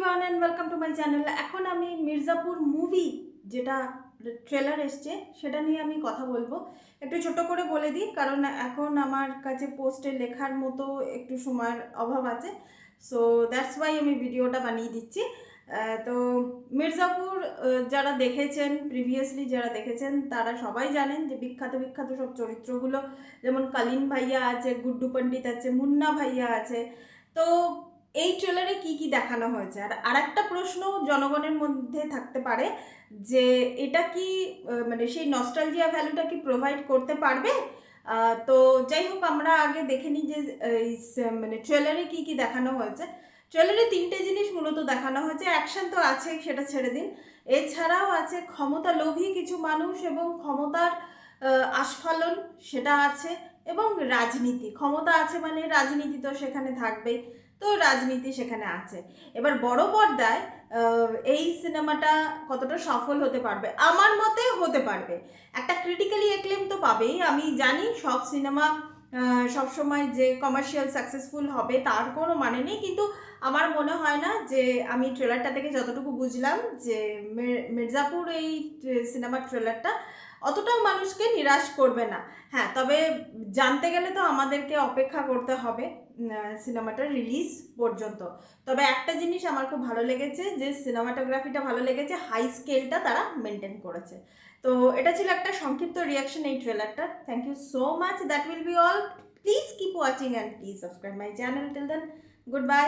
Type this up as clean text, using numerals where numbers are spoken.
Everyone and welcome to my channel. এখন আমি Mirzapur movie যেটা ট্রেলার এসছে সেটা নিয়ে আমি কথা বলবো। একটু ছোট করে বলে দিই, কারণ এখন আমার কাছে পোস্টে লেখার মতো একটু সময়ের অভাব আছে। সো দ্যাটস ওয়াই আমি ভিডিওটা বানিয়ে দিচ্ছি। তো মির্জাপুর যারা দেখেছেন, প্রিভিয়াসলি যারা দেখেছেন তারা সবাই জানেন যে বিখ্যাত বিখ্যাত সব চরিত্রগুলো, যেমন কালীন ভাইয়া আছে, গুড্ডু পণ্ডিত আছে, মুন্না ভাইয়া আছে। তো এই ট্রেলারে কি কি দেখানো হয়েছে? আর একটা প্রশ্ন জনগণের মধ্যে থাকতে পারে যে এটা কি মানে সেই নস্টালজিয়া ভ্যালুটা কি প্রোভাইড করতে পারবে? তো যাই হোক, আমরা আগে দেখে নিই যে মানে ট্রেলারে কি কি দেখানো হয়েছে। ট্রেলারে তিনটে জিনিস মূলত দেখানো হয়েছে। অ্যাকশন তো আছেই, সেটা ছেড়ে দিন। এছাড়াও আছে ক্ষমতা লোভী কিছু মানুষ এবং ক্ষমতার আস্ফালন, সেটা আছে। এবং রাজনীতি, ক্ষমতা আছে মানে রাজনীতি তো সেখানে থাকবেই, তো রাজনীতি সেখানে আছে। এবার বড় পর্দায় এই সিনেমাটা কতটা সফল হতে পারবে? আমার মতে হতে পারবে। একটা ক্রিটিক্যালি অ্যাক্লেম তো পাবেই। আমি জানি সব সিনেমা সবসময় যে কমার্শিয়াল সাকসেসফুল হবে তার কোনো মানে নেই, কিন্তু আমার মনে হয় না যে, আমি ট্রেলারটা থেকে যতটুকু বুঝলাম যে মির্জাপুর এই সিনেমার ট্রেলারটা অতটাও মানুষকে নিরাশ করবে না। হ্যাঁ, তবে জানতে গেলে তো আমাদেরকে অপেক্ষা করতে হবে সিনেমাটার রিলিজ পর্যন্ত। তবে একটা জিনিস আমার খুব ভালো লেগেছে, যে সিনেমাটোগ্রাফিটা ভালো লেগেছে, হাই স্কেলটা তারা মেনটেন করেছে। তো এটা ছিল একটা সংক্ষিপ্ত রিয়াকশন এই ট্রেলারটা। Thank you so much, that will be all. Please keep watching and please subscribe my channel. Till then, good bye.